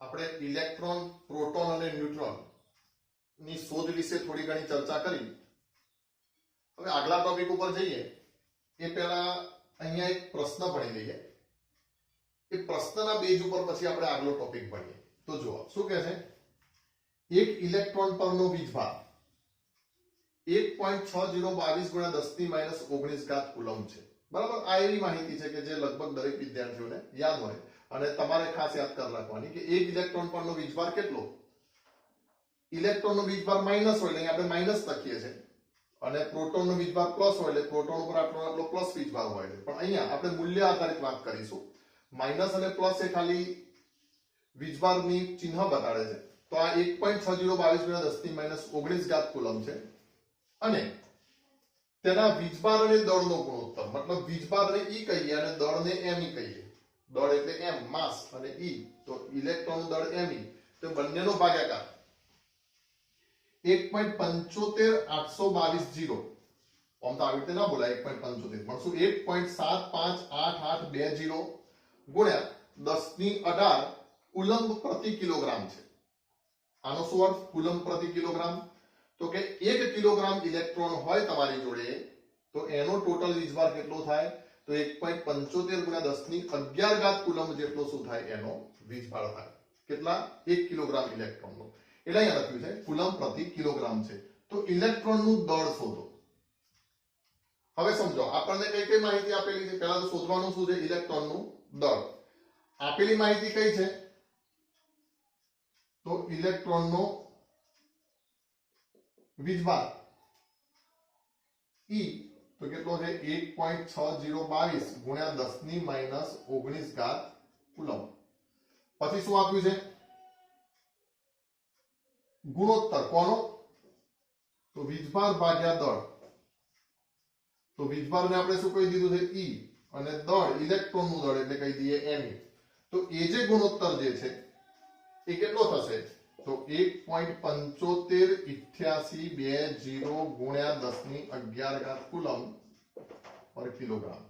આપણે electron, proton અને neutron ની શોધ વિશે થોડી ઘણી ચર્ચા કરી. હવે આગલા ટોપિક ઉપર જઈએ એ પહેલા અહીંયા એક પ્રશ્ન ભણી લઈએ. એ પ્રશ્નના બેઝ ઉપર પછી આપણે આગલો ટોપિક ભણીએ. તો જુઓ શું કહે છે, એક ઇલેક્ટ્રોન પરનો વીજભાર 1.6022 ગુણ્યા 10 ની માઈનસ 19 ઘાત કુલમ છે. બરાબર, આ એવી માહિતી છે કે જે લગભગ દરેક વિદ્યાર્થીઓને યાદ હોય અને તમારે ખાસ યાદ કરી રાખવાની કે એક ઇલેક્ટ્રોન પરનો વીજભાર કેટલો. ઇલેક્ટ્રોનનો વીજભાર માઈનસ હોય એટલે આપણે માઈનસ લખીએ છીએ અને પ્રોટોનનો વીજભાર પ્લસ હોય એટલે પ્રોટોન ઉપર આટલો પ્લસ વીજભાર હોય છે. પણ અહીંયા આપણે મૂલ્ય આધારિત વાત કરીશું. માઈનસ અને પ્લસ એ ખાલી વીજભારની ચિહ્ન બતાડે છે. તો આ 1.6022 ગુણ્યા 10 ની માઈનસ 19 ઘાત કુલમ છે અને તેના વીજભાર અને દળનો ગુણોત્તર, મતલબ વીજભારને E કહીએ અને દળને Me કહીએ. દળ એટલે m માસ અને E તો ઇલેક્ટ્રોનનું દળ Me, તો બંનેનો ભાગાકાર 1.75822 આમ તો આવી રીતે ના બોલાય 1.75 પણ શું 1.758820 ગુણ્યા 10 ની 18 કુલમ્બ પ્રતિ કિલોગ્રામ છે. આનો શું અર્થ કુલમ્બ પ્રતિ કિલોગ્રામ? તો કે 1 કિલોગ્રામ ઇલેક્ટ્રોન હોય તમારી જોડે તો એનો ટોટલ વીજભાર કેટલો થાય? તો 1.75 ગુણ્યા 10 ની 11 ઘાત કુલમ્બ જેટલો શું થાય? એનો વીજભાર થાય. કેટલા? 1 કિલોગ્રામ ઇલેક્ટ્રોનનો. એટલે અહીંયા લખ્યું છે કુલમ્બ પ્રતિ કિલોગ્રામ છે. તો ઇલેક્ટ્રોનનું દળ શોધો. હવે સમજો આપણને કઈ કઈ માહિતી આપેલી છે. પહેલા તો શોધવાનું શું છે? ઇલેક્ટ્રોનનું દળ. આપેલી માહિતી કઈ છે? તો ઇલેક્ટ્રોનનો વીજભાર E તો કેટલો છે? 1.6022 ગુણ્યા 10 ની માઈનસ 19 ઘાત કુલમ્બ. પછી શું આપ્યું છે? ગુણોત્તર કોનો? તો વીજભાર ભાગ્યા દળ. તો વીજભારને આપણે શું કહી દીધું છે? E અને દળ ઇલેક્ટ્રોનનું દળ એટલે કહી દઈએ Me. તો એ જે ગુણોત્તર જે છે એ કેટલો થશે? તો 1.758820 ગુણ્યા 10 ની 11 ઘાત કુલમ્બ પર કિલોગ્રામ.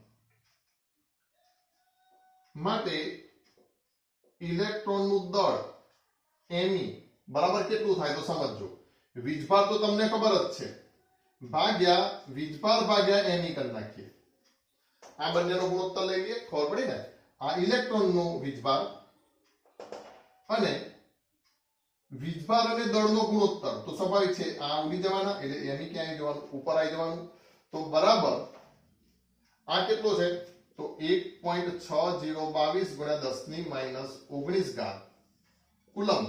માટે ઇલેક્ટ્રોનનું દળ Me બરાબર કેટલું થાય? તો સમજો વીજભાર તો તમને ખબર જ છે, ભાગ્યા વીજભાર ભાગ્યા Me કરી નાખીએ. આ બંનેનો ગુણોત્તર લઈ લઈએ, ખબર પડી ને? આ ઇલેક્ટ્રોનનો વીજભાર અને વીજભાર અને દળનો ગુણોત્તર તો સ્વાભાવિક છે આ ઉડી જવાના એટલે Me ક્યાં આવી જવાનું? ઉપર આવી જવાનું. તો બરાબર આ કેટલો છે? તો 1.6022 ગુણ્યા 10 ની માઈનસ 19 ઘાત કુલમ્બ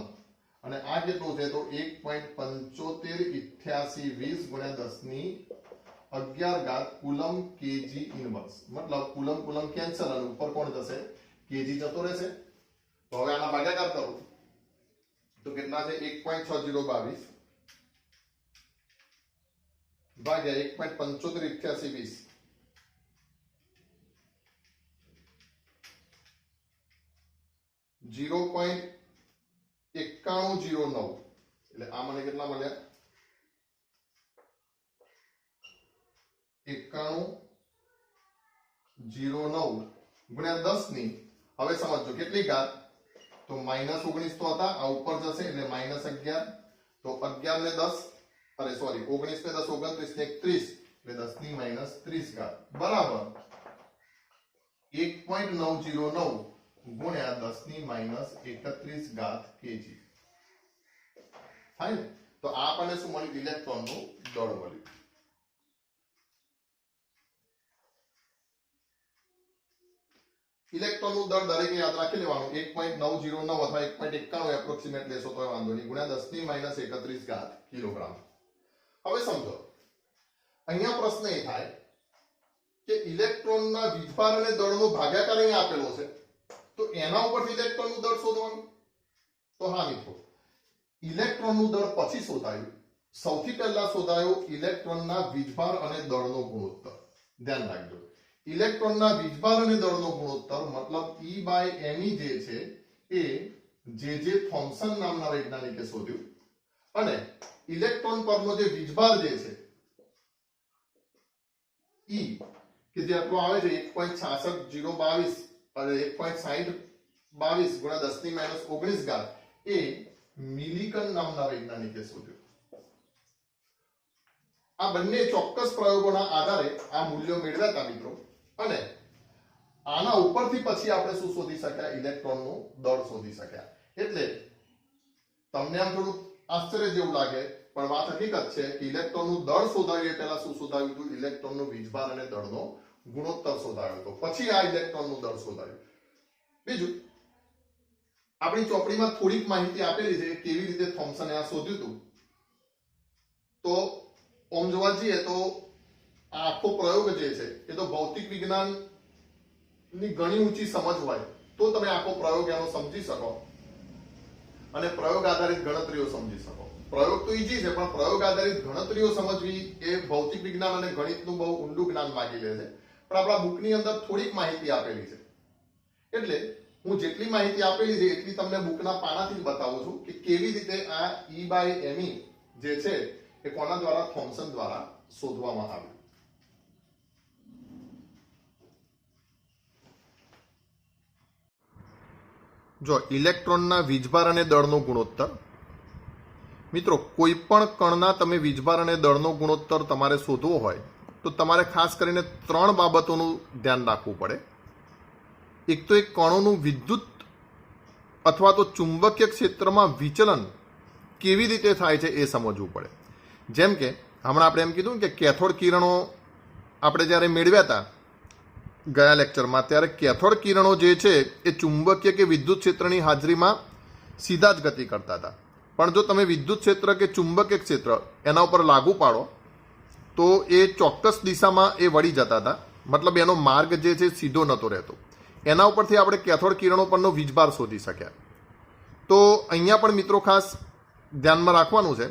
અને આ કેટલું છે? તો 1.758820 ગુણ્યા 10 ની 11 ઘાત કુલમ્બ કેજી ઇનવર્સ. મતલબ કુલમ્બ કુલમ્બ કેન્સલ અને ઉપર કોણ જશે? કેજી જતો રહેશે. તો હવે આના ભાગાકાર કરો તો કેટલા છે? 1.6022 ભાગ્યા 1.758820 0.9109 એટલે આ મને કેટલા મળ્યા? 9109 ગુણ્યા 10 ની હવે સમજો કેટલી ઘાત? તો માઈનસ 19 તો હતા, આ ઉપર જશે એટલે માઈનસ 11. તો 11 ને 10 અરે સોરી 19 ને 10 29 ને 30 એટલે 10 ની માઈનસ 30 ઘાત બરાબર 1.909 ગુણ્યા 10 ની માઈનસ 31 ઘાત કેજી થાય ને? તો આ આપણને શું મળ્યું? ઇલેક્ટ્રોનનું દળ મળ્યું. ઇલેક્ટ્રોનનું દળ દરેકે યાદ રાખી લેવાનું 1.909 અથવા 1.91 એપ્રોક્સિમેટ લેશો તો વાંધો નહીં ગુણ્યા 10 ની માઈનસ 31 ઘાત કિલોગ્રામ. હવે સમજો અહીંયા પ્રશ્ન એ થાય કે ઇલેક્ટ્રોનના વીજભાર અને દળનો ભાગાકાર અહીંયા આપેલો છે તો એના ઉપરથી ઇલેક્ટ્રોનનું દળ શોધવાનું. તો હા મિત્રો, ઇલેક્ટ્રોનનું દળ પછી શોધાયું. સૌથી પહેલા શોધાયો ઇલેક્ટ્રોનના વીજભાર અને દળનો ગુણોત્તર. ધ્યાન રાખજો, ઇલેક્ટ્રોનના વીજભાર અને દળનો ગુણોત્તર મતલબ E/me જે છે એ જે થોમ્સન નામના વૈજ્ઞાનિકે શોધ્યું અને ઇલેક્ટ્રોન પરનો જે વીજભાર જે છે E કે જે આટલો આવે છે 1.66022 અને 1.6022 ગુણ્યા 10 - 19 એ મિલિકન નામના વૈજ્ઞાનિકે શોધ્યું. આ બંને ચોક્કસ પ્રયોગોના આધારે આ મૂલ્યો મેળવ્યા હતા મિત્રો અને આના ઉપરથી પછી આપણે શું શોધી શક્યા? ઇલેક્ટ્રોનનું દળ શોધી શક્યા. એટલે તમને આમ થોડું આશ્ચર્ય જેવું લાગે પણ વાત હકીકત છે કે ઇલેક્ટ્રોનનું દળ શોધાવ્યું પહેલા શું શોધાવ્યું હતું? ઇલેક્ટ્રોનનો વીજભાર અને દળનો ગુણોત્તર શોધાવ્યો હતો, પછી આ ઇલેક્ટ્રોનનું દળ શોધાવ્યું. બીજું, આપણી ચોપડીમાં થોડીક માહિતી આપેલી છે કે કેવી રીતે થોમ્સને આ શોધ્યું હતું. તો ઓમ જોવા જઈએ તો આ આખો પ્રયોગ જે છે એ તો ભૌતિક વિજ્ઞાનની ઘણી ઊંચી સમજ હોય તો તમે આખો પ્રયોગ એનો સમજી શકો અને પ્રયોગ આધારિત ગણતરીઓ સમજી શકો. પ્રયોગ તો ઈઝી છે પણ પ્રયોગ આધારિત ગણતરીઓ સમજવી એ ભૌતિક વિજ્ઞાન અને ગણિતનું બહુ ઊંડું જ્ઞાન માંગી લે છે. પણ આપણા બુકની અંદર થોડીક માહિતી આપેલી છે એટલે હું જેટલી માહિતી આપેલી છે એટલી તમને બુકના પાનાથી જ બતાવું છું કે કેવી રીતે આ E/me જે છે એ કોના દ્વારા? થોમ્સન દ્વારા શોધવામાં આવ્યું. જો ઇલેક્ટ્રોનના વીજભાર અને દળનો ગુણોત્તર, મિત્રો કોઈ પણ કણના તમે વીજભાર અને દળનો ગુણોત્તર તમારે શોધવો હોય તો તમારે ખાસ કરીને 3 બાબતોનું ધ્યાન રાખવું પડે. એક તો એક કણોનું વિદ્યુત અથવા તો ચુંબકીય ક્ષેત્રમાં વિચલન કેવી રીતે થાય છે એ સમજવું પડે. જેમ કે હમણાં આપણે એમ કીધું કે કેથોડ કિરણો આપણે જ્યારે મેળવ્યા હતા ગયા લેક્ચરમાં, ત્યારે કેથોડ કિરણો જે છે એ ચુંબકીય કે વિદ્યુત ક્ષેત્રની હાજરીમાં સીધા જ ગતિ કરતા હતા. પણ જો તમે વિદ્યુત ક્ષેત્ર કે ચુંબકીય ક્ષેત્ર એના ઉપર લાગુ પાડો તો એ ચોક્કસ દિશામાં એ વળી જતા હતા, મતલબ એનો માર્ગ જે છે સીધો નહોતો રહેતો. એના ઉપરથી આપણે કેથોડ કિરણો પરનો વીજભાર શોધી શક્યા. તો અહીંયા પણ મિત્રો ખાસ ધ્યાનમાં રાખવાનું છે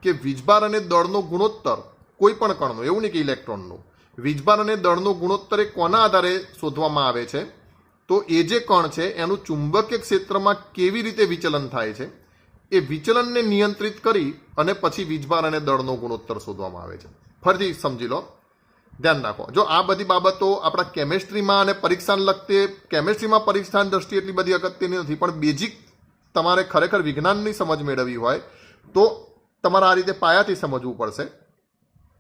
કે વીજભાર અને દળનો ગુણોત્તર કોઈ પણ કણનો, એવું નહીં કે ઇલેક્ટ્રોનનો, વીજભાર અને દળનો ગુણોત્તર એ કોના આધારે શોધવામાં આવે છે? તો એ જે કણ છે એનું ચુંબકીય ક્ષેત્રમાં કેવી રીતે વિચલન થાય છે એ વિચલનને નિયંત્રિત કરી અને પછી વીજભાર અને દળનો ગુણોત્તર શોધવામાં આવે છે. ફરીથી સમજી લો, ધ્યાન રાખો. જો આ બધી બાબતો આપણા કેમેસ્ટ્રીમાં અને પરીક્ષાને લગતે, કેમેસ્ટ્રીમાં પરીક્ષાની દ્રષ્ટિએ એટલી બધી અગત્યની નથી, પણ બેઝિક તમારે ખરેખર વિજ્ઞાનની સમજ મેળવવી હોય તો તમારે આ રીતે પાયાથી સમજવું પડશે.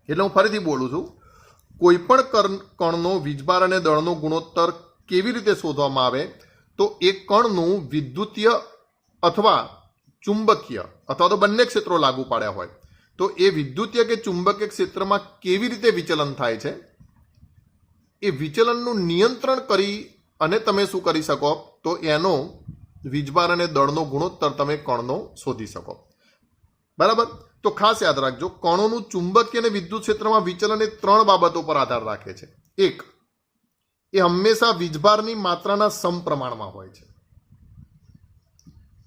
એટલે હું ફરીથી બોલું છું, કોઈ પણ કણનો વીજભાર અને દળનો ગુણોત્તર કેવી રીતે શોધવામાં આવે? તો એ કણનું વિદ્યુતીય અથવા ચુંબકીય અથવા તો બંને ક્ષેત્રો લાગુ પાડ્યા હોય તો એ વિદ્યુતીય કે ચુંબકીય ક્ષેત્રમાં કેવી રીતે વિચલન થાય છે એ વિચલનનું નિયંત્રણ કરી અને તમે શું કરી શકો? તો એનો વીજભાર અને દળનો ગુણોત્તર તમે કણનો શોધી શકો. બરાબર? તો ખાસ યાદ રાખજો, કણોનું ચુંબકીય અને વિદ્યુત ક્ષેત્રમાં વિચલન એ 3 બાબતો પર આધાર રાખે છે. એક, એ હંમેશા વીજભારની માત્રાના સમપ્રમાણમાં હોય છે.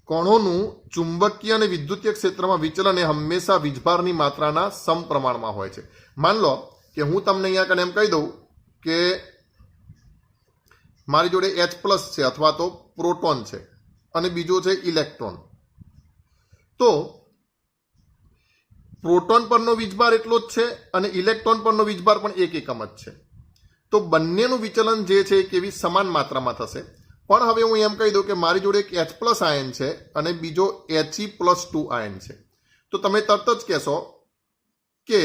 કણોનું ચુંબકીય અને વિદ્યુતીય ક્ષેત્રમાં વિચલન એ હંમેશા વીજભારની માત્રાના સમપ્રમાણમાં હોય છે. માન લો કે હું તમને અહીંયા કને એમ કહી દઉં કે મારી જોડે H+ છે અથવા તો પ્રોટોન છે અને બીજો છે ઇલેક્ટ્રોન. તો પ્રોટોન પરનો વીજભાર એટલો જ છે અને ઇલેક્ટ્રોન પરનો વીજભાર પણ 1 એકમ જ છે. તો બંનેનું વિચલન જે છે એ કેવી સમાન માત્રામાં થશે. પણ હવે હું એમ કહી દઉં કે મારી જોડે એક H+ આયન છે અને બીજો He+2 આયન છે. તો તમે તરત જ કહેશો કે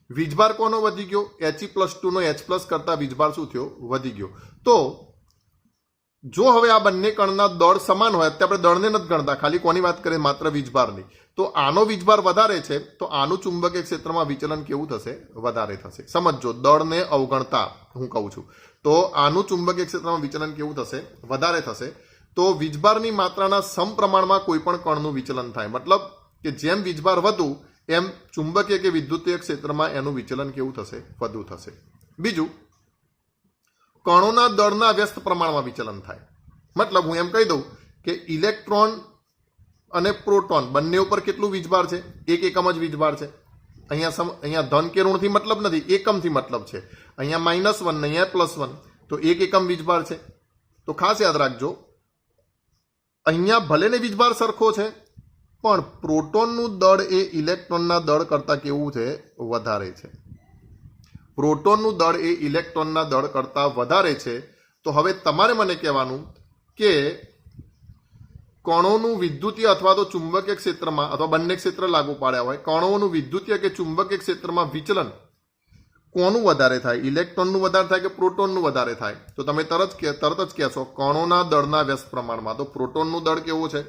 વીજભાર કોનો વધી ગયો? He+2 નો H+ કરતા વીજભાર શું થયો? વધી ગયો. તો જો હવે આ બંને કણના દળ સમાન હોય, અત્યારે આપણે દળને નથી ગણતા, ખાલી કોની વાત કરીએ? માત્ર વીજભારની. તો આનો વીજભાર વધારે છે તો આનું ચુંબકીય ક્ષેત્રમાં વિચલન કેવું થશે? વધારે થશે. સમજો, દળને અવગણતા હું કહું છું. તો આનું ચુંબકીય ક્ષેત્રમાં વિચલન કેવું થશે? વધારે થશે. તો વીજભારની માત્રાના સમપ્રમાણમાં કોઈ પણ કણનું વિચલન થાય, મતલબ કે જેમ વીજભાર વધુ એમ ચુંબકીય કે વિદ્યુતીય ક્ષેત્રમાં એનું વિચલન કેવું થશે? વધુ થશે. બીજું, કણોના દળના વ્યસ્ત પ્રમાણમાં વિચલન થાય. મતલબ હું એમ કહી દઉં કે ઇલેક્ટ્રોન અને પ્રોટોન બંને ઉપર કેટલું વીજભાર છે? 1 એકમ જ વીજભાર છે. અહીંયા ધન કે ઋણથી મતલબ નથી, એકમથી મતલબ છે. અહીંયા -1 ને અહીંયા +1, તો એક એકમ વીજભાર છે. તો ખાસ યાદ રાખજો, અહીંયા ભલે ને વીજભાર સરખો છે, પણ પ્રોટોનનું દળ એ ઇલેક્ટ્રોનના દળ કરતાં કેવું છે? વધારે છે. પ્રોટોનનું દળ એ ઇલેક્ટ્રોનના દળ કરતાં વધારે છે. તો હવે તમારે મને કહેવાનું કે કણોનું વિદ્યુતીય અથવા તો ચુંબકીય ક્ષેત્રમાં અથવા બંને ક્ષેત્ર લાગુ પાડ્યા હોય, કણોનું વિદ્યુતીય કે ચુંબકીય ક્ષેત્રમાં વિચલન કોનું વધારે થાય? ઇલેક્ટ્રોનનું વધારે થાય કે પ્રોટોનનું વધારે થાય? તો તમે તરત જ કહેશો કણોના દળના વ્યસ્ત પ્રમાણમાં. તો પ્રોટોનનું દળ કેવું છે?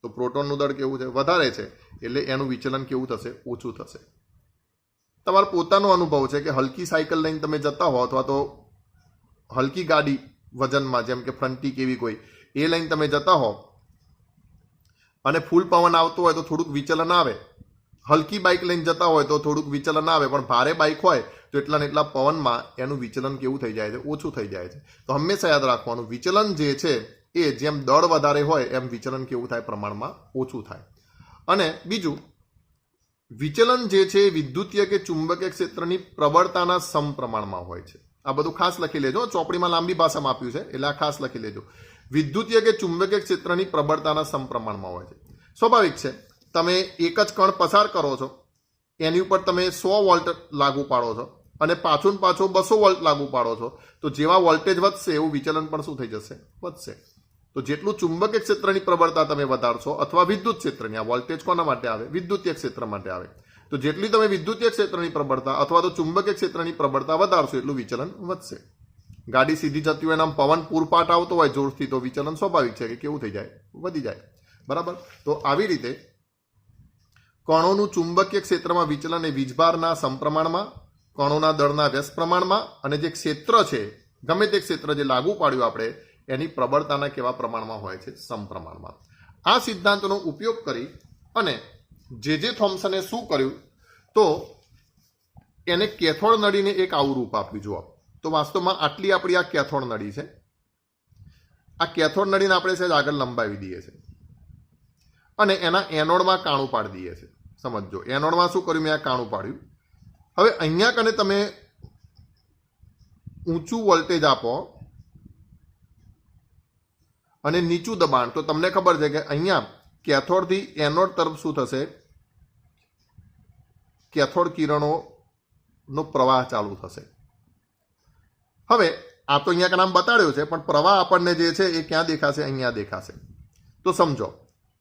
તો પ્રોટોનનું દળ કેવું છે? વધારે છે. એટલે એનું વિચલન કેવું થશે? ઓછું થશે. તમારો પોતાનો અનુભવ છે કે હલકી સાયકલ લઈને તમે જતા હો અથવા તો હલકી ગાડી વજનમાં, જેમ કે ફ્રન્ટી કેવી કોઈ, એ લઈને તમે જતા હો અને ફૂલ પવન આવતો હોય તો થોડુંક વિચલન આવે. હલકી બાઇક લઈને જતા હોય તો થોડુંક વિચલન આવે, પણ ભારે બાઇક હોય તો એટલા ને એટલા પવનમાં એનું વિચલન કેવું થઈ જાય છે? ઓછું થઈ જાય છે. તો હંમેશા યાદ રાખવાનું, વિચલન જે છે એ જેમ દળ વધારે હોય એમ વિચલન કેવું થાય? પ્રમાણમાં ઓછું થાય. અને બીજું, વિચલન જે છે વિદ્યુતીય કે ચુંબકીય ક્ષેત્રની પ્રબળતાના સમપ્રમાણમાં હોય છે. આ બધું ખાસ લખી લેજો, ચોપડીમાં લાંબી ભાષામાં આપ્યું છે એટલે આ ખાસ લખી લેજો. વિદ્યુતીય કે ચુંબકીય ક્ષેત્રની પ્રબળતાના સમપ્રમાણમાં હોય છે. સ્વાભાવિક છે, તમે એક જ કણ પસાર કરો છો, એની ઉપર તમે 100 વોલ્ટ લાગુ પાડો છો અને પાછો 200 વોલ્ટ લાગુ પાડો છો, તો જેવા વોલ્ટેજ વધશે એવું વિચલન પણ શું થઈ જશે? વધશે. તો જેટલું ચુંબકીય ક્ષેત્રની પ્રબળતા તમે વધારશો અથવા વિદ્યુત ક્ષેત્રની, આ વોલ્ટેજ કોના માટે આવે? વિદ્યુતીય ક્ષેત્ર માટે આવે. તો જેટલી તમે વિદ્યુતીય ક્ષેત્રની પ્રબળતા અથવા તો ચુંબકીય ક્ષેત્રની પ્રબળતા વધારશો એટલું વિચલન વધશે. ગાડી સીધી જતી હોય અને આમ પવન પૂરપાટ આવતો હોય જોરથી, તો વિચલન સ્વાભાવિક છે કે કેવું થઈ જાય? વધી જાય. બરાબર. તો આવી રીતે કણોનું ચુંબકીય ક્ષેત્રમાં વિચલન એ વીજભારના સમપ્રમાણમાં, કણોના દળના વ્યસ્ત પ્રમાણમાં, અને જે ક્ષેત્ર છે ગમે તે ક્ષેત્ર જે લાગુ પાડ્યું આપણે એની પ્રબળતાના કેવા પ્રમાણમાં હોય છે? સમપ્રમાણમાં. આ સિદ્ધાંતનો ઉપયોગ કરી અને જે થોમ્સને શું કર્યું, તો એને કેથોડ નળીને એક આવું રૂપ આપ્યું. જુઓ, તો વાસ્તવમાં આટલી આપણી આ કેથોડ નળી છે. આ કેથોડ નળીને આપણે સહેજ આગળ લંબાવી દઈએ છીએ અને એના એનોડમાં કાણું પાડી દઈએ છીએ. સમજો, એનોડમાં શું કર્યું? મેં આ કાણું પાડ્યું. હવે અહીંયા કને તમે ઊંચું વોલ્ટેજ આપો અને નીચું દબાણ, તો તમને ખબર છે કે અહીંયા કેથોડથી એનોડ તરફ શું થશે? કેથોડ કિરણોનો પ્રવાહ ચાલુ થશે. હવે આ તો અહીંયા નામ બતાડ્યું છે, પણ પ્રવાહ આપણને જે છે એ ક્યાં દેખાશે? અહીંયા દેખાશે. તો સમજો,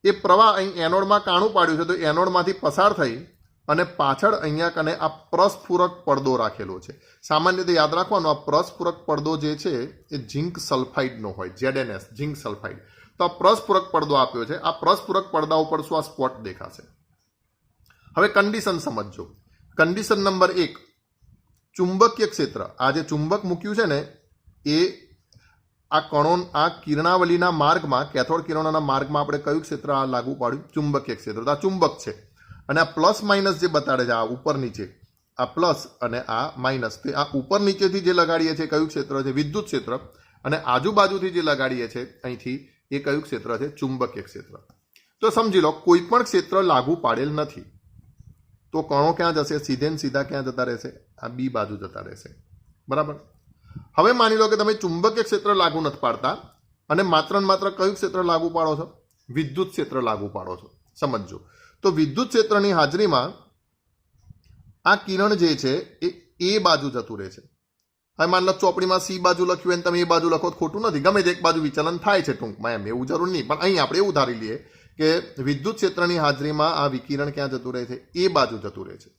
એ પ્રવાહ અહીં એનોડમાં કાણું પાડ્યું છે, તો એનોડમાંથી પસાર થઈ અને પાછળ અહીંયા કને આ પ્રસ્ફુરક પડદો રાખેલો છે. સામાન્ય રીતે યાદ રાખવાનું, આ પ્રસ્ફુરક પડદો જે છે એ ઝિંક સલ્ફાઇડનો હોય, ZnS, ઝિંક સલ્ફાઇડ. તો આ પ્રસ્ફુરક પડદો આપ્યો છે. આ પ્રસ્ફુરક પડદા ઉપર શું આ સ્પોટ દેખાશે? હવે કન્ડિશન સમજજો. કન્ડિશન નંબર 1, ચુંબકીય ક્ષેત્ર, આ જે ચુંબક મૂક્યું છે ને એ આ કિરણાવલીના માર્ગમાં, કેથોડ કિરણોના માર્ગમાં આપણે કયું ક્ષેત્ર આ લાગુ પાડ્યું? ચુંબકીય ક્ષેત્ર. તો આ ચુંબક છે અને આ પ્લસ માઇનસ જે બતાડે છે, આ ઉપર નીચે, આ પ્લસ અને આ માઇનસ, તે આ ઉપર નીચેથી જે લગાડીએ છીએ કયું ક્ષેત્ર છે? વિદ્યુત ક્ષેત્ર. અને આજુબાજુથી જે લગાડીએ છીએ અહીંથી એ કયું ક્ષેત્ર છે? ચુંબકીય ક્ષેત્ર. તો સમજી લો, કોઈ પણ ક્ષેત્ર લાગુ પાડેલ નથી, તો કણો ક્યાં જશે? સીધે ને સીધા ક્યાં જતા રહેશે? આ બી બાજુ જતા રહેશે. બરાબર. હવે માની લો કે તમે ચુંબકીય ક્ષેત્ર લાગુ નથી પાડતા અને માત્ર ને માત્ર કયું ક્ષેત્ર લાગુ પાડો છો? વિદ્યુત ક્ષેત્ર લાગુ પાડો છો. સમજો, તો વિદ્યુત ક્ષેત્રની હાજરીમાં આ કિરણ જે છે એ બાજુ જતું રહે છે. હવે માની લો ચોપડીમાં સી બાજુ લખ્યું હોય તમે એ બાજુ લખો, ખોટું નથી. ગમે તે એક બાજુ વિચલન થાય છે ટૂંકમાં, એમ એવું જરૂર નહીં. પણ અહીં આપણે એવું ધારી લઈએ કે વિદ્યુત ક્ષેત્રની હાજરીમાં આ વિકિરણ ક્યાં જતું રહે છે? એ બાજુ જતું રહે છે.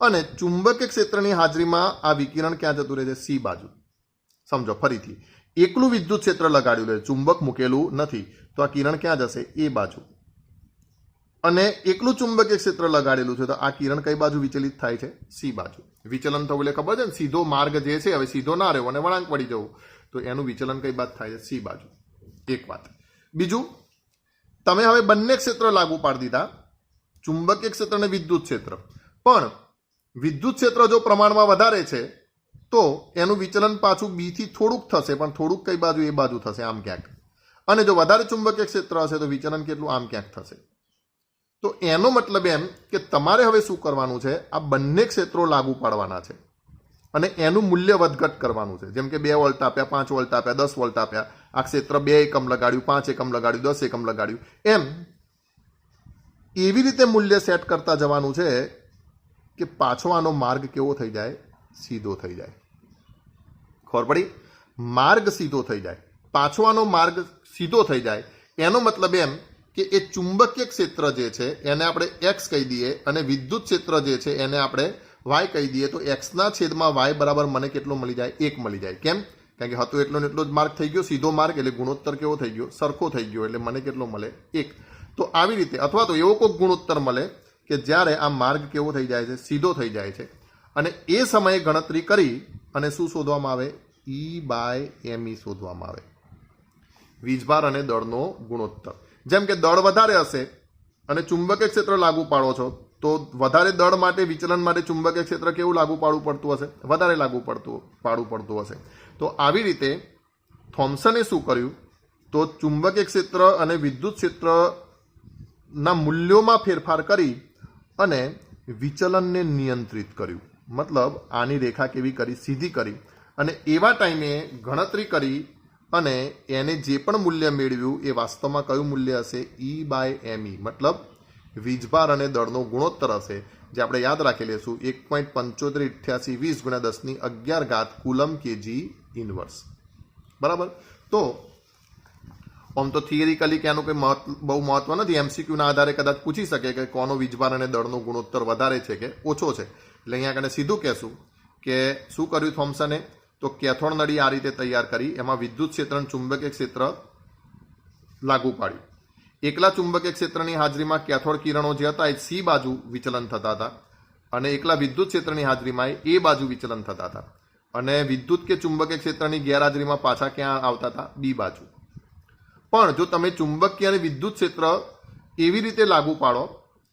અને ચુંબકીય ક્ષેત્રની હાજરીમાં આ વિકિરણ ક્યાં જતું રહે છે? સી બાજુ. સમજો, ફરીથી એકલું વિદ્યુત ક્ષેત્ર લગાડ્યું છે, ચુંબક મૂકેલું નથી, તો આ કિરણ ક્યાં જશે? એ બાજુ. અને એકલું ચુંબકીય ક્ષેત્ર લગાડેલું છે, તો આ કિરણ કઈ બાજુ વિચલિત થાય છે? સી બાજુ. વિચલન થવું એટલે ખબર છે ને, સીધો માર્ગ જે છે હવે સીધો ના રહ્યો અને વળાંક પડી જવું, તો એનું વિચલન કઈ બાજુ થાય છે? સી બાજુ. એક વાત. બીજું, તમે હવે બંને ક્ષેત્ર લાગુ પાડી દીધા, ચુંબકીય ક્ષેત્ર અને વિદ્યુત ક્ષેત્ર. પણ વિદ્યુત ક્ષેત્ર જો પ્રમાણમાં વધારે છે તો એનું વિચલન પાછું બીથી થોડુંક થશે, પણ થોડુંક કઈ બાજુ? એ બાજુ થશે, આમ ક્યાંક. અને જો વધારે ચુંબકીય ક્ષેત્ર હશે તો વિચલન કેટલું? આમ ક્યાંક થશે. તો એનો મતલબ એમ કે તમારે હવે શું કરવાનું છે, આ બંને ક્ષેત્રો લાગુ પાડવાના છે અને એનું મૂલ્ય વધઘટ કરવાનું છે. જેમ કે 2 વોલ્ટ આપ્યા, 5 વોલ્ટ આપ્યા, 10 વોલ્ટ આપ્યા, આ ક્ષેત્ર 2 એકમ લગાડ્યું, 5 એકમ લગાડ્યું, 10 એકમ લગાડ્યું, એમ એવી રીતે મૂલ્ય સેટ કરતા જવાનું છે કે પાછો આનો માર્ગ કેવો થઈ જાય, સીધો થઈ જાય. ખબર પડી? માર્ગ સીધો થઈ જાય, પાછો આનો માર્ગ સીધો થઈ જાય. એનો મતલબ એમ કે એ ચુંબકીય ક્ષેત્ર જે છે એને આપણે એક્સ કહી દઈએ અને વિદ્યુત ક્ષેત્ર જે છે એને આપણે વાય કહી દઈએ. તો એક્સના છેદમાં વાય બરાબર મને કેટલો મળી જાય, 1 મળી જાય. કેમ? કારણ કે હતો એટલો ને એટલો જ માર્ગ થઈ ગયો, સીધો માર્ગ, એટલે ગુણોત્તર કેવો થઈ ગયો, સરખો થઈ ગયો, એટલે મને કેટલો મળે, 1. તો આવી રીતે, અથવા તો એવો કોઈ ગુણોત્તર મળે કે જ્યારે આ માર્ગ કેવો થઈ જાય છે, સીધો થઈ જાય છે, અને એ સમયે ગણતરી કરી અને શું શોધવામાં આવે, E/me શોધવામાં આવે, વીજભાર અને દળનો ગુણોત્તર. જેમ કે દળ વધારે હશે અને ચુંબકીય ક્ષેત્ર લાગુ પાડો છો, તો વધારે દળ માટે, વિચલન માટે ચુંબકીય ક્ષેત્ર કેવું લાગુ પાડવું પડતું હશે, વધારે લાગુ પાડવું પડતું હશે. તો આવી રીતે થોમ્સને શું કર્યું, તો ચુંબકીય ક્ષેત્ર અને વિદ્યુત ક્ષેત્રના મૂલ્યોમાં ફેરફાર કરી અને વિચલનને નિયંત્રિત કર્યું. મતલબ આની રેખા કેવી કરી, સીધી કરી, અને એવા ટાઈમે ગણતરી કરી અને એને જે પણ મૂલ્ય મેળવ્યું એ વાસ્તવમાં કયું મૂલ્ય હશે, E/me, મતલબ વીજભાર અને દળનો ગુણોત્તર હશે, જે આપણે યાદ રાખી લેશું 1.758820 × 1011 કુલમ kg ઇનવર્સ. બરાબર? તો આમ તો થિયરિકલી કે આનું કંઈ બહુ મહત્વ નથી, એમસીક્યુના આધારે કદાચ પૂછી શકે કે કોનો વીજભાર અને દળનો ગુણોત્તર વધારે છે કે ઓછો છે. એટલે અહીંયા આગળ સીધું કહેશું કે શું કર્યું થોમ્સને, તો કેથોડ નળી આ રીતે તૈયાર કરી, એમાં વિદ્યુત ક્ષેત્ર અને ચુંબકીય ક્ષેત્ર લાગુ પાડ્યું. એકલા ચુંબકીય ક્ષેત્રની હાજરીમાં કેથોડ કિરણો જે હતા એ સી બાજુ વિચલન થતા હતા અને એકલા વિદ્યુત ક્ષેત્રની હાજરીમાં એ બાજુ વિચલન થતા હતા, અને વિદ્યુત કે ચુંબકીય ક્ષેત્રની ગેરહાજરીમાં પાછા ક્યાં આવતા હતા, બી બાજુ. પણ જો તમે ચુંબકીય અને વિદ્યુત ક્ષેત્ર એવી રીતે લાગુ પાડો,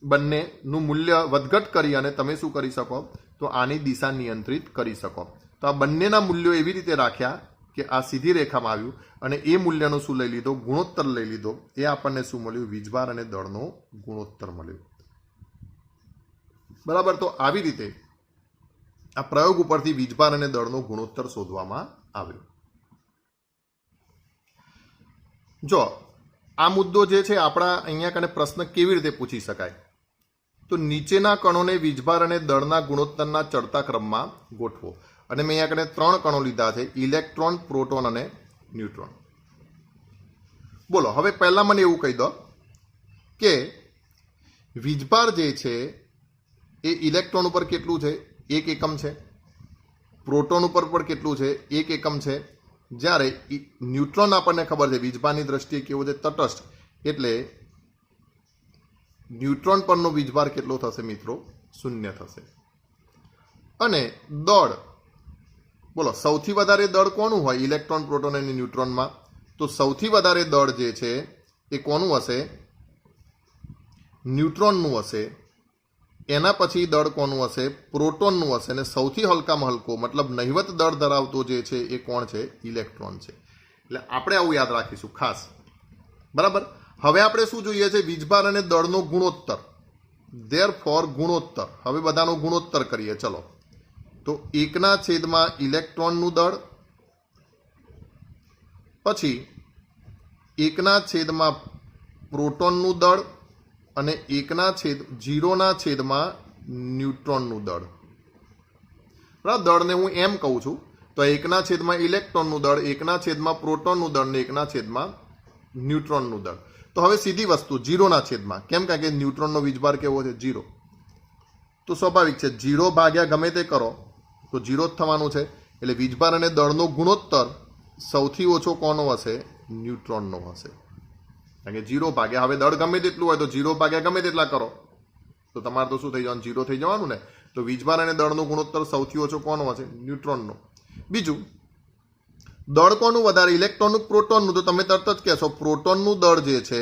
બંનેનું મૂલ્ય વધઘટ કરી અને તમે શું કરી શકો, તો આની દિશા નિયંત્રિત કરી શકો. તો આ બંનેના મૂલ્યો એવી રીતે રાખ્યા કે આ સીધી રેખામાં આવ્યું અને એ મૂલ્યનો શું લઈ લીધો, ગુણોત્તર લઈ લીધો. એ આપણને શું મળ્યું, વીજભાર અને દળનો ગુણોત્તર મળ્યો. બરાબર? તો આવી રીતે આ પ્રયોગ ઉપરથી વીજભાર અને દળનો ગુણોત્તર શોધવામાં આવ્યો. જો આ મુદ્દો જે છે આપણા અહીંયા કને પ્રશ્ન કેવી રીતે પૂછી શકાય, તો નીચેના કણોને વીજભાર અને દળના ગુણોત્તરના ચડતા ક્રમમાં ગોઠવો. અને મેં અહીંયા કને 3 કણો લીધા છે, ઇલેક્ટ્રોન, પ્રોટોન અને ન્યુટ્રોન. બોલો હવે પહેલા મને એવું કહી દો કે વીજભાર જે છે એ ઇલેક્ટ્રોન ઉપર કેટલું છે, 1 એકમ છે, પ્રોટોન ઉપર પણ કેટલું છે, 1 એકમ છે, જ્યારે ન્યુટ્રોન આપણને ખબર છે વીજભારની દ્રષ્ટિએ કેવો છે, તટસ્થ, એટલે ન્યુટ્રોન પરનો વીજભાર કેટલો થશે મિત્રો, 0 થશે. અને દળ, બોલો સૌથી વધારે દળ કોનું હોય ઇલેક્ટ્રોન, પ્રોટોન અને ન્યુટ્રોનમાં, તો સૌથી વધારે દળ જે છે એ કોનું હશે, ન્યુટ્રોનનું હશે. એના પછી દળ કોનું હશે, પ્રોટોનનું હશે, અને સૌથી હલકામાં હલકો મતલબ નહિવત દળ ધરાવતો જે છે એ કોણ છે, ઇલેક્ટ્રોન છે. એટલે આપણે આવું યાદ રાખીશું ખાસ. બરાબર? હવે આપણે શું જોઈએ છે, વીજભાર અને દળનો ગુણોત્તર. ધેરફોર ગુણોત્તર, હવે બધાનો ગુણોત્તર કરીએ. ચલો, તો 1/, ઇલેક્ટ્રોનનું દળ, પછી 1/, પ્રોટોનનું દળ, અને 0/, ન્યુટ્રોનનું દળ. બરાબર? દળને હું એમ કહું છું, તો 1/, ઇલેક્ટ્રોનનું દળ, 1/, પ્રોટોનનું દળ, ને 1/, ન્યુટ્રોનનું દળ. તો હવે સીધી વસ્તુ 0/, કેમ? કારણ કે ન્યુટ્રોનનો વીજભાર કેવો છે, 0. તો સ્વાભાવિક છે 0 ભાગ્યા ગમે તે કરો તો 0 જ થવાનું છે. એટલે વીજભાર અને દળનો ગુણોત્તર સૌથી ઓછો કોનો હશે, ન્યુટ્રોનનો હશે. કારણ કે 0 ભાગ્યા, હવે દળ ગમે તેટલું હોય તો 0 ભાગ્યા ગમે તેટલા કરો તો તમારે તો શું થઈ જવાનું, 0 થઈ જવાનું ને. તો વીજભાર અને દળનો ગુણોત્તર સૌથી ઓછો કોનો હશે, ન્યુટ્રોનનો. બીજું, દળ કોનું વધારે, ઇલેક્ટ્રોનનું, પ્રોટોનનું, તો તમે તરત જ કહેશો પ્રોટોનનું દળ જે છે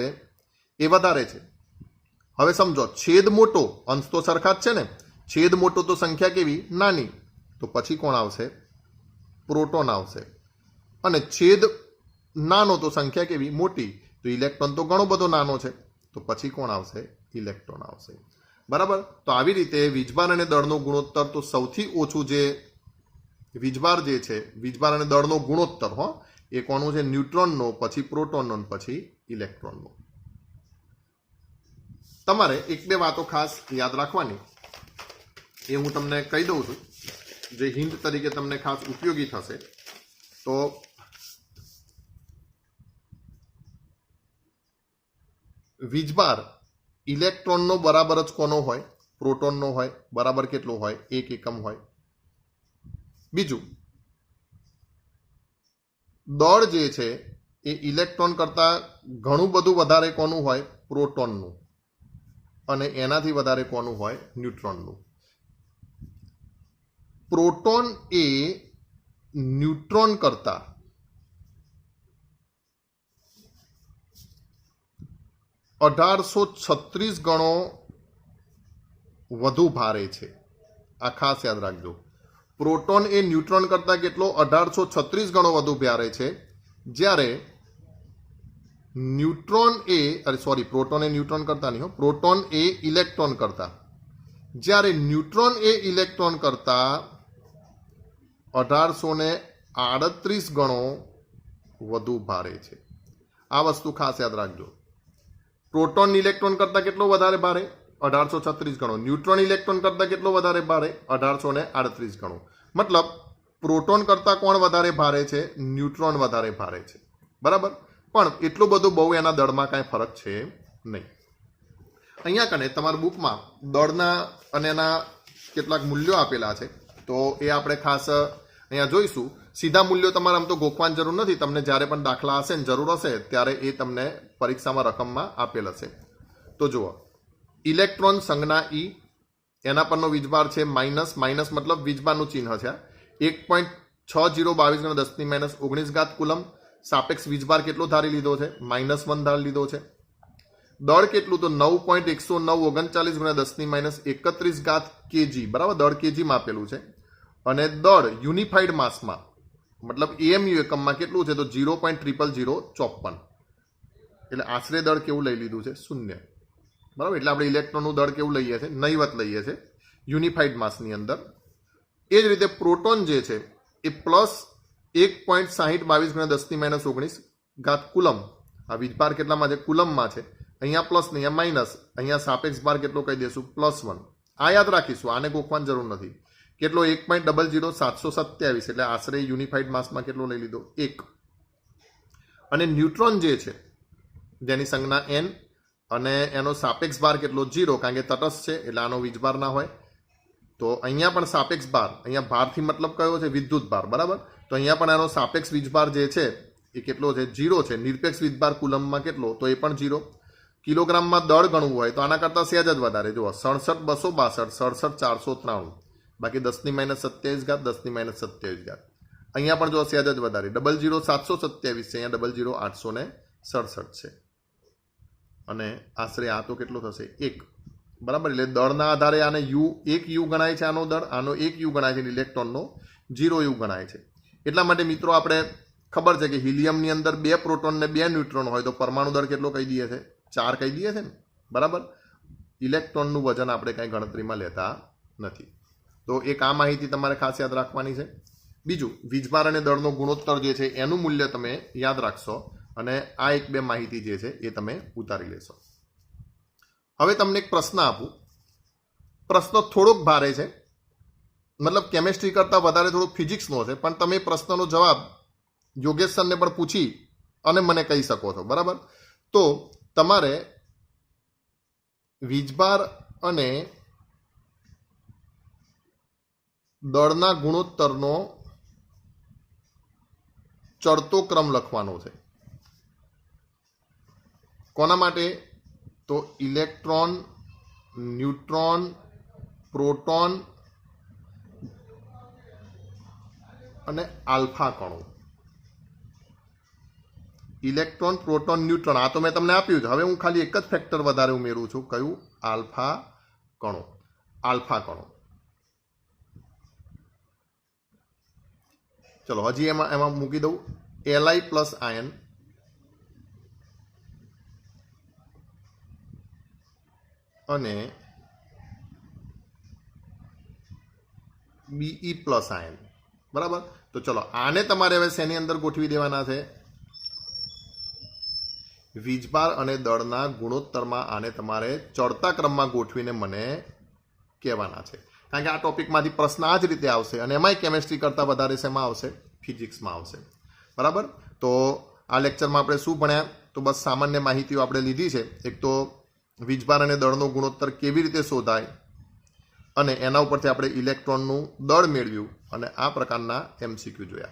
એ વધારે છે. હવે સમજો, છેદ મોટો, અંશ તો સરખા જ છે ને, છેદ મોટો તો સંખ્યા કેવી, નાની, તો પછી કોણ આવશે, પ્રોટોન આવશે. અને છેદ નાનો તો સંખ્યા કેવી, મોટી, તો ઇલેક્ટ્રોન તો ઘણો બધો નાનો છે, તો પછી કોણ આવશે, ઇલેક્ટ્રોન આવશે. બરાબર. તો આવી રીતે વીજભાર અને દળનો ગુણોત્તર, તો સૌથી ઓછું જે વીજભાર જે છે, વીજભાર અને દળનો ગુણોત્તર એ કોનું છે? ન્યુટ્રોનનો, પછી પ્રોટોનનો, પછી ઇલેક્ટ્રોનનો. તમારે એક બે વાતો ખાસ યાદ રાખવાની, એ હું તમને કહી દઉં છું, જે હિન્ટ તરીકે તમને ખાસ ઉપયોગી થશે. તો વીજભાર ઇલેક્ટ્રોનનો બરાબર જ કોનો હોય? પ્રોટોનનો હોય. બરાબર કેટલો હોય? 1 એકમ હોય. બીજું, દળ જે છે એ ઇલેક્ટ્રોન કરતા ઘણું બધું વધારે કોનું હોય? પ્રોટોનનું. અને એનાથી વધારે કોનું હોય? ન્યુટ્રોનનું. પ્રોટોન એ ન્યુટ્રોન કરતા 1836 ગણો વધુ ભારે છે. આ ખાસ યાદ રાખજો. પ્રોટોન એ ન્યુટ્રોન કરતા કેટલો? 1836 ગણો વધુ ભારે છે. જ્યારે ન્યુટ્રોન એ પ્રોટોન એ ન્યુટ્રોન કરતા નહીં, પ્રોટોન એ ઇલેક્ટ્રોન કરતા, જ્યારે ન્યુટ્રોન એ ઇલેક્ટ્રોન કરતા 1838 ગણો વધુ ભારે છે. આ વસ્તુ ખાસ યાદ રાખજો. પ્રોટોન ઇલેક્ટ્રોન કરતા કેટલો વધારે ભારે? 1836 ગણો. ન્યુટ્રોન ઇલેક્ટ્રોન કરતા કેટલો વધારે ભારે? 1838 ગણો. મતલબ પ્રોટોન કરતા કોણ વધારે ભારે છે? ન્યુટ્રોન વધારે ભારે છે. બરાબર. પણ એટલું બધું બહુ એના દળમાં કાંઈ ફરક છે નહીં. અહીંયા કને તમારા બુકમાં દળના અને એના કેટલાક મૂલ્યો આપેલા છે, તો એ આપણે ખાસ અહીંયા જોઈશું. સીધા મૂલ્યો તમારે આમ તો ગોખવાની જરૂર નથી. તમને જ્યારે પણ દાખલા હશે ને જરૂર હશે ત્યારે એ તમને પરીક્ષામાં રકમમાં આપેલ હશે. તો જુઓ, ઇલેક્ટ્રોન સંજ્ઞા ઈ, એના પરનો વીજભાર છે માઇનસ. માઇનસ મતલબ વીજભારનું ચિહ્ન છે. 1.6022 × 10⁻19 કુલમ. સાપેક્ષ વીજભાર કેટલો ધારી લીધો છે? -1 ધારી લીધો છે. દળ કેટલું? તો 9.139 × 10⁻31 kg. બરાબર. દળ કેજીમાં આપેલું છે. અને દળ યુનિફાઈડ માસમાં, મતલબ એમયુ એકમમાં કેટલું છે? તો 0.0054. એટલે આશરે દળ કેવું લઈ લીધું છે? 0. બરાબર. એટલે આપણે ઇલેક્ટ્રોનનું દળ કેવું લઈએ છીએ? નહિવત લઈએ છીએ યુનિફાઈડ માસની અંદર. એ જ રીતે પ્રોટોન જે છે એ +1.6022 × 10⁻19 કુલમ. આ વીજભાર કેટલામાં છે? કુલમમાં છે. અહીંયા પ્લસ ને અહીંયા માઇનસ. અહીંયા સાપેક્ષ ભાર કેટલો કહી દઈશું? +1. આ યાદ રાખીશું, આને ગોખવાની જરૂર નથી. કેટલો? 1.00727. એટલે આશરે યુનિફાઈડ માસમાં કેટલો લઈ લીધો? 1. અને ન્યુટ્રોન જે છે, જેની સંજ્ઞા n, અને એનો સાપેક્ષ ભાર કેટલો? 0, કારણ કે તટસ્થ છે એટલે આનો વીજભાર ના હોય. તો અહીંયા પણ સાપેક્ષ ભાર, અહીંયા ભારથી મતલબ કયો છે? વિદ્યુત ભાર. બરાબર. તો અહીંયા પણ એનો સાપેક્ષ વીજભાર જે છે એ કેટલો છે? 0 છે. નિરપેક્ષ વીજભાર કુલમમાં કેટલો? તો એ પણ 0. કિલોગ્રામમાં દળ ગણવું હોય તો આના કરતાં સહેજ જ વધારે. જુઓ, 67262, 67493. બાકી 10⁻27, 10⁻27. અહીંયા પણ જો સહેજ જ વધારે. 00727 છે, અહીંયા 00867 છે. અને આશરે આ તો કેટલો થશે? 1. બરાબર. એટલે દળના આધારે આને યુ, 1 યુ ગણાય છે આનો દળ, આનો 1 યુ ગણાય છે, ઇલેક્ટ્રોનનો 0 યુ ગણાય છે. એટલા માટે મિત્રો આપણે ખબર છે કે હિલિયમની અંદર 2 પ્રોટોન ને 2 ન્યુટ્રોન હોય તો પરમાણુ દળ કેટલો કહી દઈએ છે? 4 કહી દઈએ છે ને. બરાબર. ઇલેક્ટ્રોનનું વજન આપણે કંઈ ગણતરીમાં લેતા નથી. તો એક આ માહિતી તમારે ખાસ યાદ રાખવાની છે. બીજું, વીજભાર અને દળનો ગુણોત્તર જે છે એનું મૂલ્ય તમે યાદ રાખશો, અને આ 1-2 માહિતી જે છે એ તમે ઉતારી લેશો. હવે તમને એક પ્રશ્ન આપું. પ્રશ્ન થોડોક ભારે છે, મતલબ કેમેસ્ટ્રી કરતાં વધારે થોડુંક ફિઝિક્સનો છે, પણ તમે પ્રશ્નનો જવાબ યોગેશ સરને પણ પૂછી અને મને કહી શકો છો. બરાબર. તો તમારે વીજભાર અને દળના ગુણોત્તરનો ચડતો ક્રમ લખવાનો છે. કોના માટે? તો ઇલેક્ટ્રોન, ન્યુટ્રોન, પ્રોટોન અને આલ્ફા કણો. ઇલેક્ટ્રોન, પ્રોટોન, ન્યુટ્રોન, આ તો મેં તમને આપ્યું છે. હવે હું ખાલી એક જ ફેક્ટર વધારે ઉમેરું છું. કયું? આલ્ફા કણો. આલ્ફા કણો. ચલો હજી એમાં મૂકી દઉં. Li પ્લસ આયન, અને Be પ્લસ આયન. બરાબર. તો ચલો આને તમારે હવે શેની અંદર ગોઠવી દેવાના છે? વીજભાર અને દળના ગુણોત્તરમાં આને તમારે ચડતા ક્રમમાં ગોઠવીને મને કહેવાના છે. કારણ કે આ ટોપિકમાંથી પ્રશ્ન આ જ રીતે આવશે અને એમાંય કેમેસ્ટ્રી કરતાં વધારે શેમાં આવશે? ફિઝિક્સમાં આવશે. બરાબર. તો આ લેક્ચરમાં આપણે શું ભણ્યા? તો બસ સામાન્ય માહિતીઓ આપણે લીધી છે. એક તો વીજભાર અને દળનો ગુણોત્તર કેવી રીતે શોધાય અને એના ઉપરથી આપણે ઇલેક્ટ્રોનનું દળ મેળવ્યું અને આ પ્રકારના MCQ જોયા.